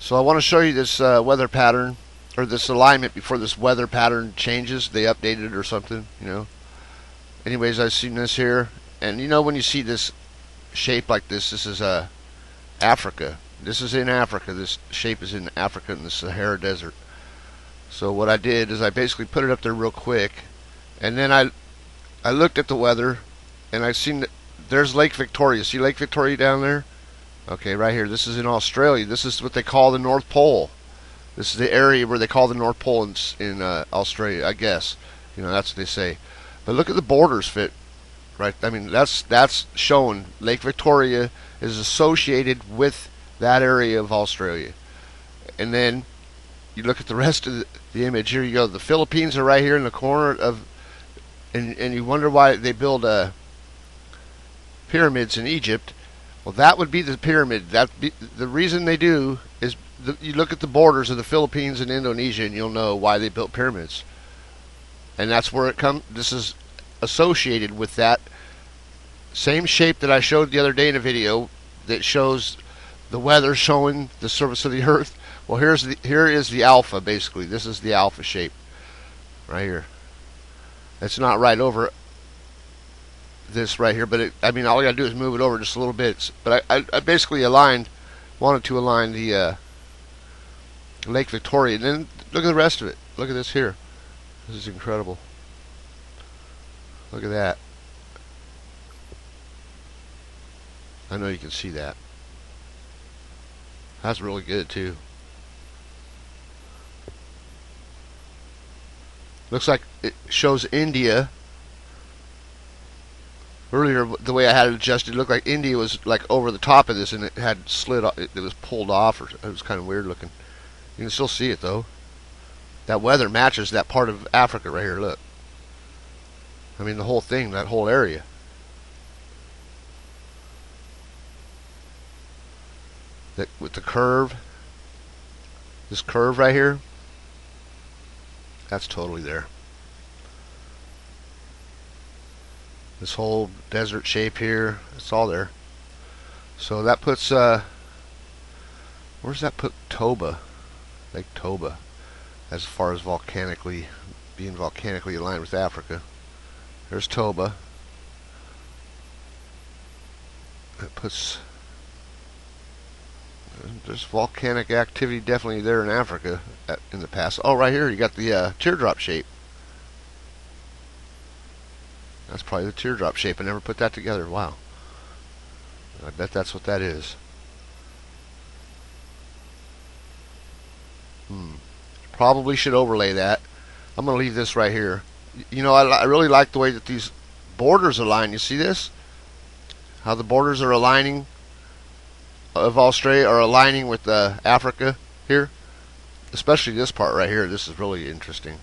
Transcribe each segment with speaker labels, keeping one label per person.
Speaker 1: So I want to show you this weather pattern, or this alignment before this weather pattern changes. They updated it or something, you know. Anyways, I've seen this here, and you know when you see this shape like this is Africa. This is in Africa. This shape is in Africa in the Sahara Desert. So what I did is I basically put it up there real quick, and then I looked at the weather, and I seen that there's Lake Victoria. See Lake Victoria down there? Okay, right here. This is in Australia. This is what they call the North Pole. This is the area where they call the North Pole in Australia, I guess. You know, that's what they say. But look at the borders fit. Right? I mean, that's showing Lake Victoria is associated with that area of Australia. And then you look at the rest of the image. Here you go. The Philippines are right here in the corner of, and you wonder why they build pyramids in Egypt. Well, that would be the pyramid. The reason they do is you look at the borders of the Philippines and Indonesia, and you'll know why they built pyramids. And that's where it comes. This is associated with that same shape that I showed the other day in a video that shows the weather showing the surface of the Earth. Well, here is the alpha, basically. This is the alpha shape right here. It's not right over this right here, but I mean, all you gotta do is move it over just a little bit. But I basically wanted to align the Lake Victoria, and then look at the rest of it. Look at this here. This is incredible. Look at that. I know you can see that. That's really good too. Looks like it shows India. Earlier, the way I had it adjusted, it looked like India was like over the top of this, and it had slid. It was pulled off, or it was kind of weird looking. You can still see it though. That weather matches that part of Africa right here. Look. I mean, the whole thing, that whole area. That with the curve, this curve right here, that's totally there. This whole desert shape here, it's all there. So that puts, where's that put Toba? Lake Toba, as far as being volcanically aligned with Africa. There's Toba. That puts, there's volcanic activity definitely there in Africa in the past. Oh, right here you got the teardrop shape. That's probably the teardrop shape. I never put that together. Wow. I bet that's what that is. Probably should overlay that. I'm going to leave this right here. You know, I really like the way that these borders align. You see this? How the borders are aligning of Australia are aligning with Africa here. Especially this part right here. This is really interesting.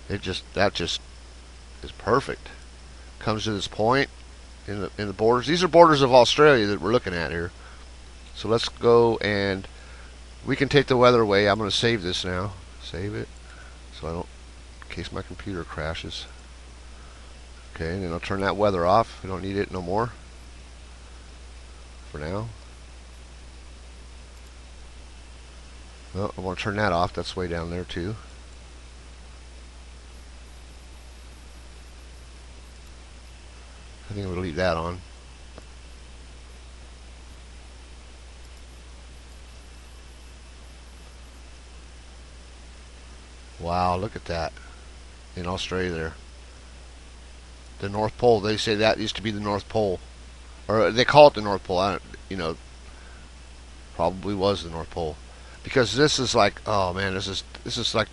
Speaker 1: That just is perfect. Comes to this point in the borders. These are borders of Australia that we're looking at here. So let's go, and we can take the weather away. I'm going to save this now. Save it so I don't, in case my computer crashes. Okay, and then I'll turn that weather off. We don't need it no more for now. Well, I want to turn that off. That's way down there too. I think I'm going to leave that on. Wow, look at that. In Australia there. The North Pole, they say that used to be the North Pole. Or they call it the North Pole. Probably was the North Pole. Because this is like, oh man, this is like,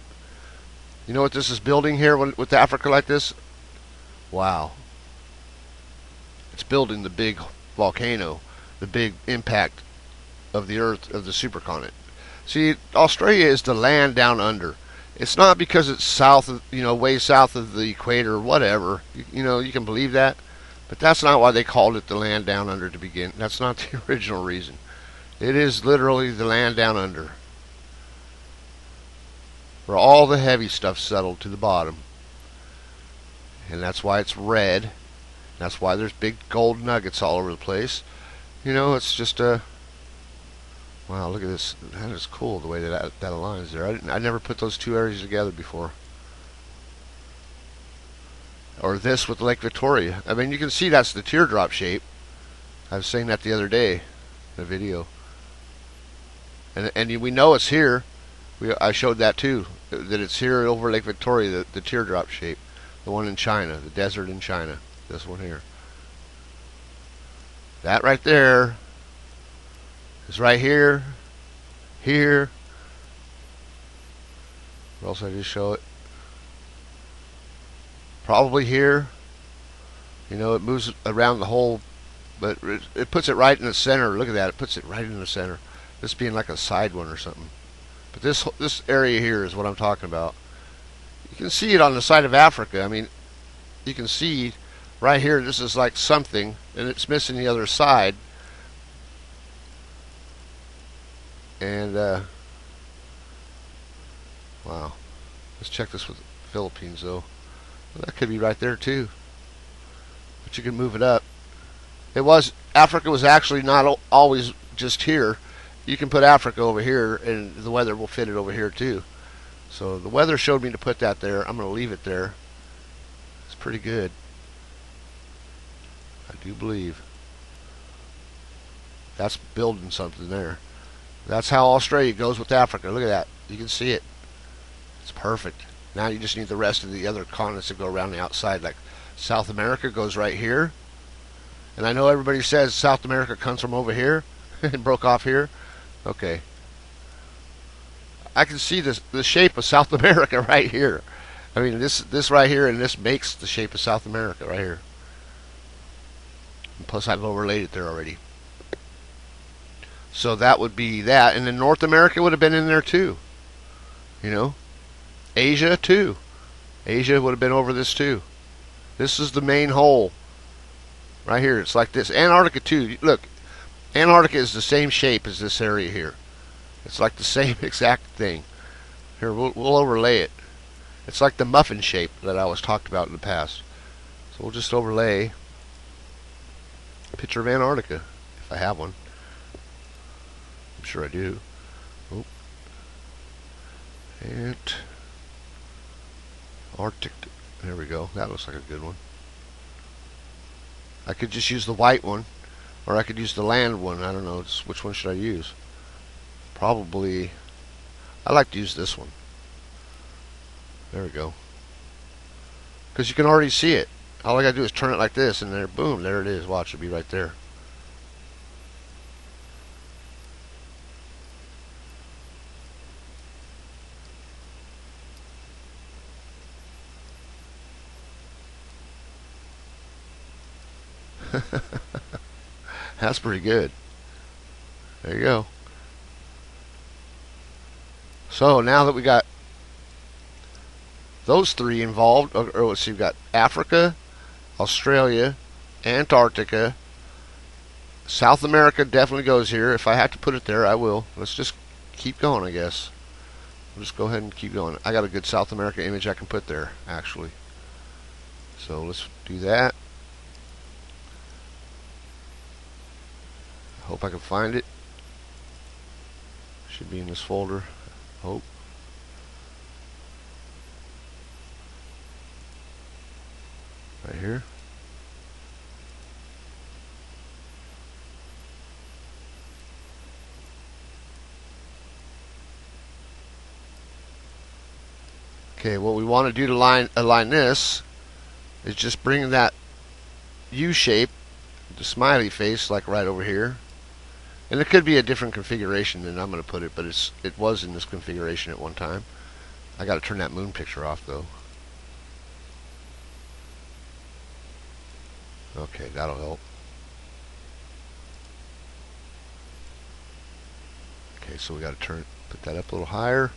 Speaker 1: you know what this is building here with Africa like this? Wow. It's building the big volcano, the big impact of the Earth, of the supercontinent. See, Australia is the land down under. It's not because it's south of, way south of the equator or whatever. You can believe that. But that's not why they called it the land down under to begin. That's not the original reason. It is literally the land down under, where all the heavy stuff settled to the bottom. And that's why it's red. That's why there's big gold nuggets all over the place. It's just Wow, look at this. That is cool the way that aligns there. I never put those two areas together before. Or this with Lake Victoria. I mean, you can see that's the teardrop shape. I was saying that the other day in the video. And we know it's here. I showed that too. That it's here over Lake Victoria, the teardrop shape. The one in China, the desert in China. This one here. That right there is right here. Here. Where else did I just show it? Probably here. You know, it moves around the whole, but it puts it right in the center. Look at that. It puts it right in the center. This being like a side one or something. But this area here is what I'm talking about. You can see it on the side of Africa. I mean, you can see right here, this is like something, and it's missing the other side. And, wow. Let's check this with the Philippines, though. Well, that could be right there, too. But you can move it up. Africa was actually not always just here. You can put Africa over here, and the weather will fit it over here, too. So the weather showed me to put that there. I'm going to leave it there. It's pretty good. I do believe. That's building something there. That's how Australia goes with Africa. Look at that. You can see it. It's perfect. Now you just need the rest of the other continents to go around the outside. Like South America goes right here. And I know everybody says South America comes from over here and broke off here. Okay. I can see the shape of South America right here. I mean, this right here, and this makes the shape of South America right here. And plus, I've overlaid it there already. So that would be that. And then North America would have been in there too. You know? Asia too. Asia would have been over this too. This is the main hole. Right here. It's like this. Antarctica too. Look. Antarctica is the same shape as this area here. It's like the same exact thing. Here, we'll overlay it. It's like the muffin shape that I was talked about in the past. So we'll just overlay a picture of Antarctica, if I have one. I'm sure I do. Oh. And Arctic. There we go. That looks like a good one. I could just use the white one, or I could use the land one. I don't know. Which one should I use? Probably, I like to use this one. There we go. Because you can already see it. All I gotta do is turn it like this, and there, boom, there it is. Watch, it'll be right there. That's pretty good. There you go. So now that we got those three involved, or let's see, we've got Africa, Australia, Antarctica, South America definitely goes here. If I have to put it there, I will. Let's just keep going, I guess. We'll just go ahead and keep going. I got a good South America image I can put there, actually. So let's do that. I hope I can find it. Should be in this folder. Hope. Right here. Okay, what we want to do to align this is just bring that U shape, the smiley face, like right over here. And it could be a different configuration than I'm going to put it, but it was in this configuration at one time. I got to turn that moon picture off though. Okay, that'll help. Okay, so we got to put that up a little higher,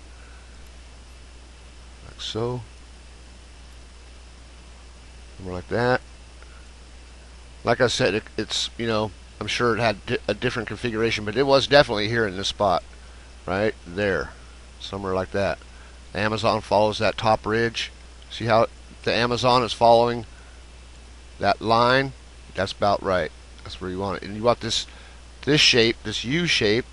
Speaker 1: like so. More like that. Like I said, it's, you know, I'm sure it had a different configuration, but it was definitely here in this spot, right there, somewhere like that. The Amazon follows that top ridge. See how the Amazon is following that line? That's about right. That's where you want it. And you want this shape, this U shape,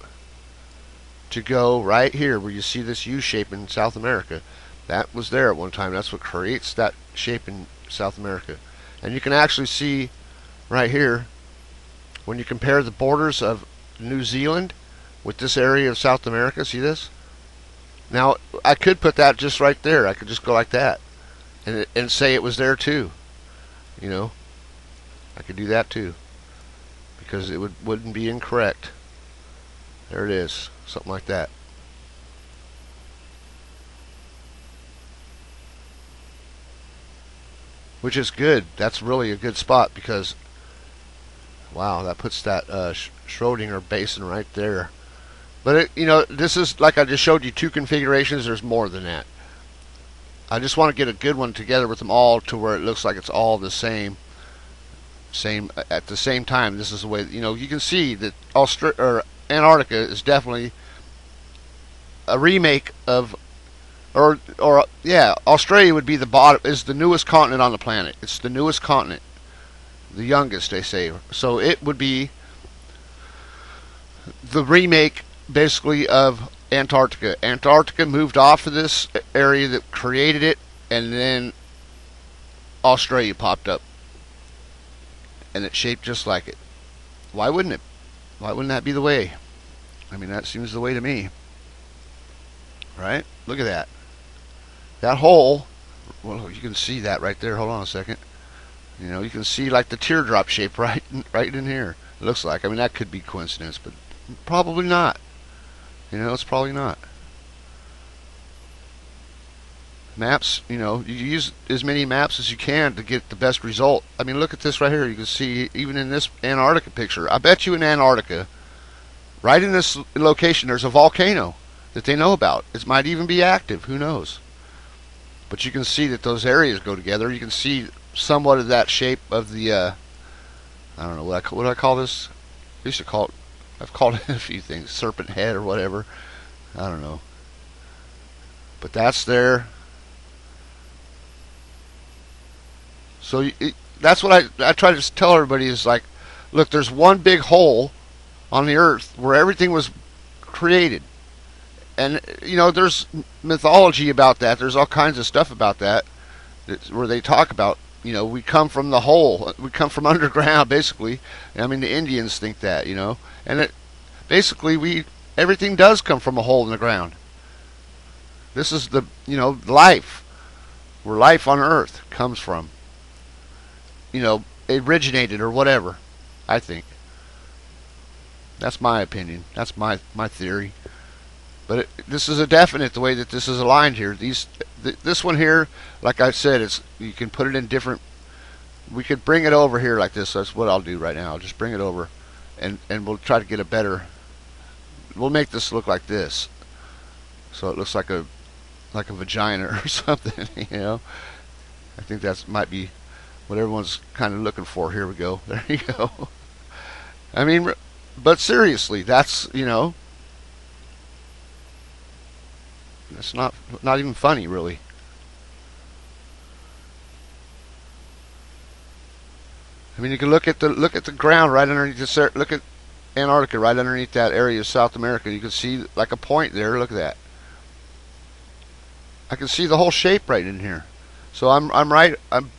Speaker 1: to go right here where you see this U shape in South America. That was there at one time. That's what creates that shape in South America. And you can actually see right here, when you compare the borders of New Zealand with this area of South America, see this? Now, I could put that just right there. I could just go like that and say it was there too. You know, I could do that too, because it wouldn't be incorrect. There it is, something like that. Which is good. That's really a good spot because, wow, that puts that Schrodinger basin right there. But this is like I just showed you two configurations. There's more than that. I just want to get a good one together with them all to where it looks like it's all the same at the same time. This is the way you can see that Antarctica is definitely a remake of, or yeah, Australia would be the bottom, is the newest continent on the planet. It's the newest continent, the youngest, they say. So it would be the remake basically of Antarctica. Antarctica moved off of this area that created it, and then Australia popped up, and it's shaped just like it. Why wouldn't it? Why wouldn't that be the way? I mean, that seems the way to me. Right? Look at that. That hole, well, you can see that right there. Hold on a second. You can see like the teardrop shape right in here. It looks like. I mean, that could be coincidence, but probably not. It's probably not. Maps, you use as many maps as you can to get the best result. I mean, look at this right here. You can see even in this Antarctica picture. I bet you in Antarctica, right in this location, there's a volcano that they know about. It might even be active. Who knows? But you can see that those areas go together. You can see somewhat of that shape of the, I don't know, what do I call this? I used to call it, I've called it a few things, serpent head or whatever. I don't know. But that's there. So that's what I try to tell everybody is like, look, there's one big hole on the earth where everything was created. And, there's mythology about that. There's all kinds of stuff about that where they talk about, we come from the hole. We come from underground, basically. I mean, the Indians think that, And basically, everything does come from a hole in the ground. This is the, life. Where life on Earth comes from. Originated or whatever, I think. That's my opinion. That's my theory. But this is a definite the way that this is aligned here. This one here, like I said, you can put it in different. We could bring it over here like this. That's what I'll do right now. I'll just bring it over, and we'll try to get a better. We'll make this look like this, so it looks like a vagina or something. I think that might be what everyone's kind of looking for. Here we go. There you go. I mean, but seriously, that's it's not even funny, really. I mean, you can look at the ground right underneath this. Look at Antarctica right underneath that area of South America. You can see like a point there. Look at that. I can see the whole shape right in here. So I'm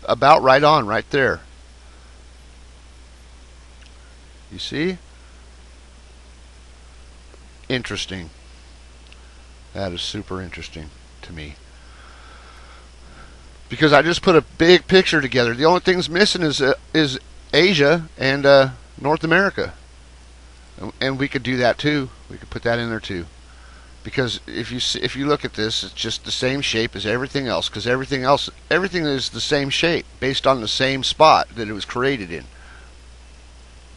Speaker 1: about right on right there. You see? Interesting. That is super interesting to me. Because I just put a big picture together. The only things missing is Asia and North America. And we could do that too. We could put that in there too. Because if you look at this, it's just the same shape as everything else. Because everything is the same shape based on the same spot that it was created in.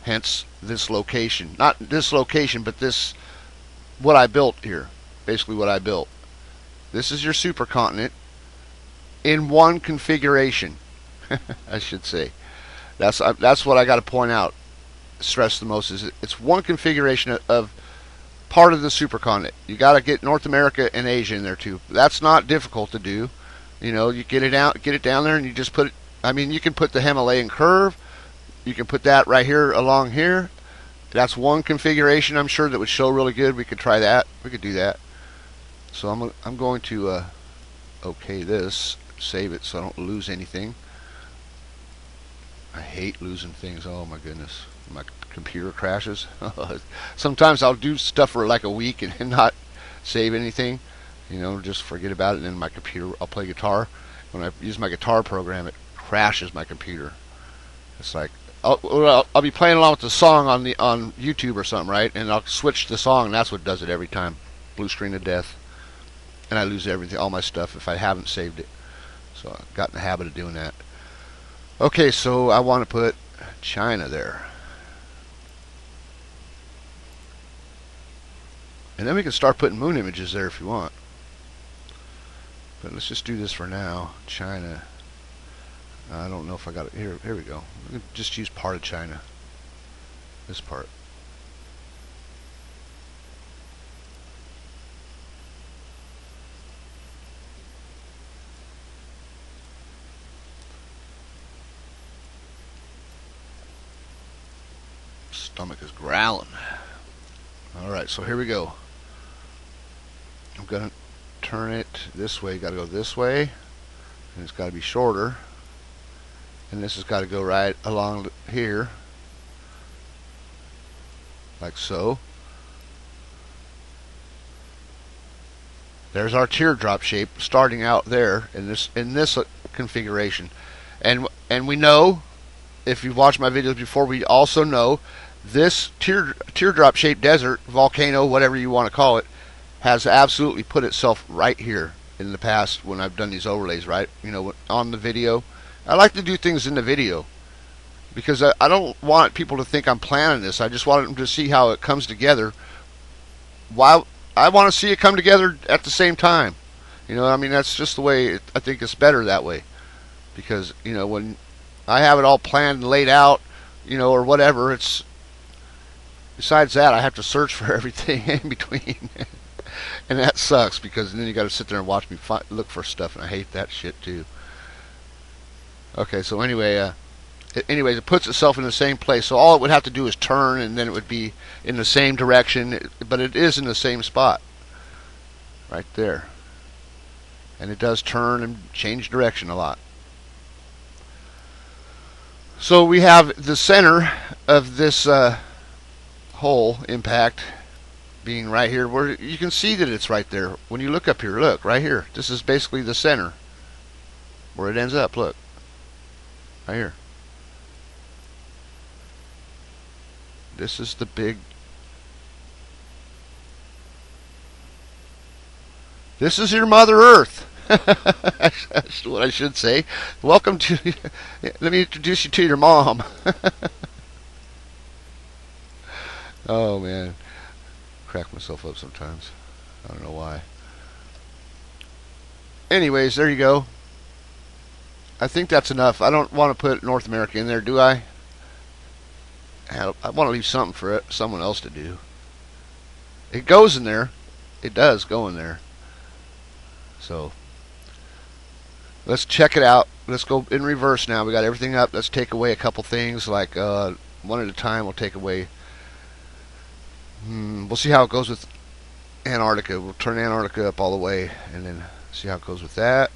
Speaker 1: Hence this location. Not this location, but this, what I built here. Basically what I built. This is your supercontinent in one configuration. I should say. That's what I got to point out, stress the most, is it's one configuration of part of the supercontinent. You got to get North America and Asia in there too. That's not difficult to do. You get it down there, and you just put it. I mean, you can put the Himalayan curve. You can put that right here along here. That's one configuration I'm sure that would show really good. We could try that. We could do that. So I'm going to okay this, save it so I don't lose anything. I hate losing things. Oh my goodness, my computer crashes. Sometimes I'll do stuff for like a week and not save anything. You know, just forget about it. And then my computer, I'll play guitar. When I use my guitar program, it crashes my computer. It's like I'll be playing along with the song on YouTube or something, right? And I'll switch the song, and that's what does it every time. Blue screen of death, and I lose everything, all my stuff if I haven't saved it. So I got in the habit of doing that. Okay, so I want to put China there. And then we can start putting moon images there if you want. But let's just do this for now. China. I don't know if I got it. Here we go. We can just use part of China. This part. Stomach is growling. Alright, so here we go. I'm going to turn it this way. Got to go this way. And it's got to be shorter. And this has got to go right along here. Like so. There's our teardrop shape starting out there in this configuration. And we know, if you've watched my videos before, we also know this teardrop shaped desert, volcano, whatever you want to call it, has absolutely put itself right here in the past when I've done these overlays, right? You know, on the video. I like to do things in the video because I don't want people to think I'm planning this. I just want them to see how it comes together. While I want to see it come together at the same time. You know, I mean, that's just the way I think it's better that way. Because, you know, when I have it all planned and laid out, you know, or whatever, it's besides that, I have to search for everything in between. And that sucks because then you got to sit there and watch me look for stuff, and I hate that shit too. Okay, so anyway, anyways, it puts itself in the same place. So all it would have to do is turn, and then it would be in the same direction. But it is in the same spot, right there. And it does turn and change direction a lot. So we have the center of this hole impact being right here, where you can see that it's right there. When you look up here, look, right here. This is basically the center where it ends up, look. Right here. This is the big... This is your Mother Earth. That's what I should say. Welcome to... Let me introduce you to your mom. Oh, man. Crack myself up sometimes. I don't know why. Anyways, there you go. I think that's enough. I don't want to put North America in there, do I? I want to leave something for someone else to do. It goes in there. It does go in there. So, let's check it out. Let's go in reverse now. We got everything up. Let's take away a couple things, like one at a time. We'll take away... we'll see how it goes with Antarctica. We'll turn Antarctica up all the way, and then see how it goes with that.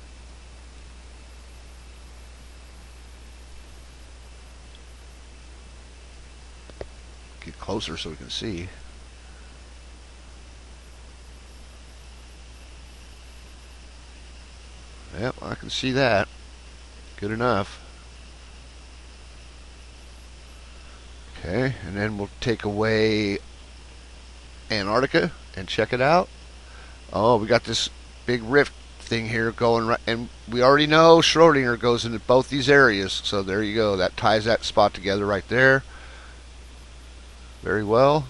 Speaker 1: Get closer so we can see. Yep, I can see that. Good enough. Okay, and then we'll take away Antarctica and check it out. Oh, we got this big rift thing here going right, and we already know Schrodinger goes into both these areas. So there you go. That ties that spot together right there. Very well.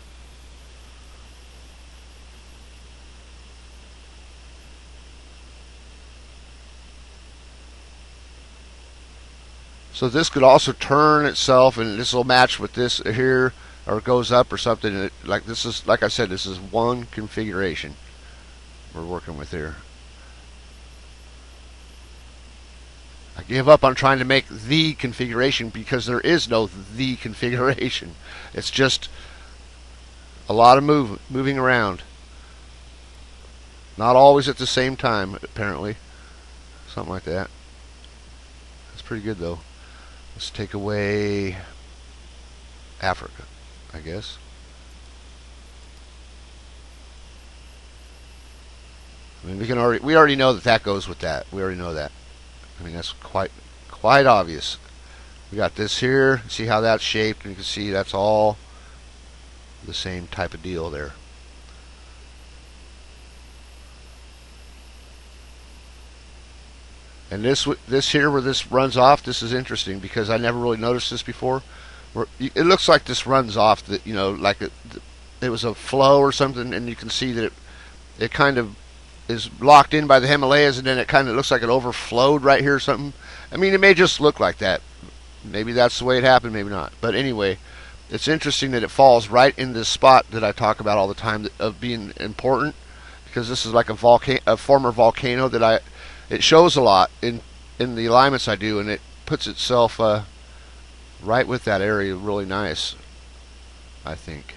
Speaker 1: So this could also turn itself, and this will match with this here, or it goes up or something. Like this is, like I said, this is one configuration we're working with here. I give up on trying to make the configuration because there is no the configuration. It's just A lot of moving around. Not always at the same time, apparently. Something like that. That's pretty good, though. Let's take away Africa, I guess. I mean, we already know that goes with that. We already know that. I mean, that's quite obvious. We got this here. See how that's shaped, and you can see that's all the same type of deal there. And this here where this runs off, this is interesting because I never really noticed this before. It looks like this runs off, that like it was a flow or something, and you can see that it kind of is locked in by the Himalayas, and then it kind of looks like it overflowed right here or something. I mean, it may just look like that. Maybe that's the way it happened, maybe not. But anyway, it's interesting that it falls right in this spot that I talk about all the time of being important, because this is like a former volcano that it shows a lot in the alignments I do, and it puts itself right with that area. Really nice, I think.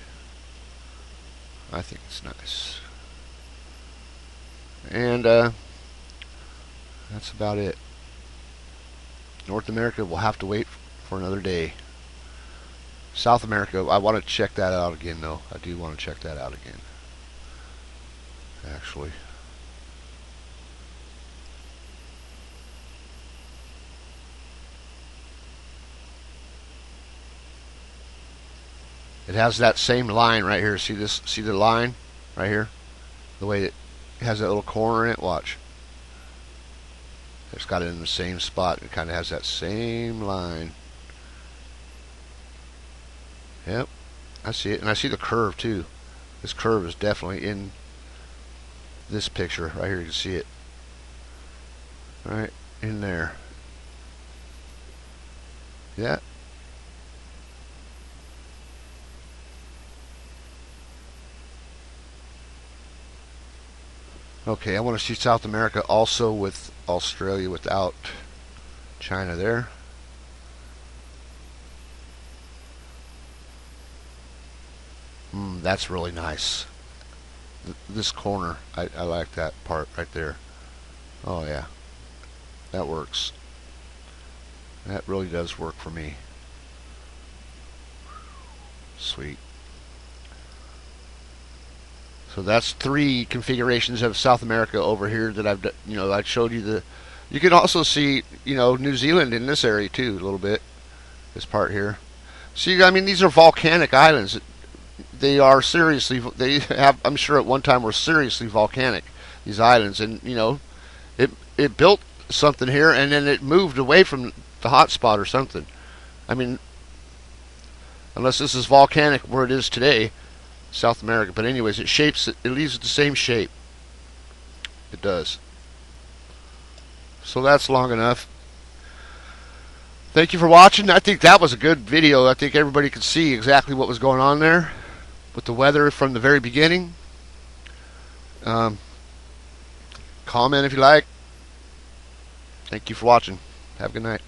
Speaker 1: I think it's nice. And that's about it. North America will have to wait for another day. South America, I want to check that out again, though. I do want to check that out again, actually. It has that same line right here. See this? See the line right here? The way it has that little corner in it. Watch. It's got it in the same spot. It kind of has that same line. Yep, I see it, and I see the curve too. This curve is definitely in this picture right here. You can see it right in there. Yeah. Okay, I want to see South America also with Australia without China there. That's really nice. This corner, I like that part right there. Oh yeah, that works. That really does work for me. Sweet. So that's 3 configurations of South America over here that I showed you. You can also see, New Zealand in this area too, a little bit. This part here. See, I mean, these are volcanic islands. They are seriously, I'm sure at one time were seriously volcanic, these islands. And, it built something here and then it moved away from the hot spot or something. I mean, unless this is volcanic where it is today, South America. But anyways, it leaves the same shape. It does. So that's long enough. Thank you for watching. I think that was a good video. I think everybody could see exactly what was going on there with the weather from the very beginning. Comment if you like. Thank you for watching. Have a good night.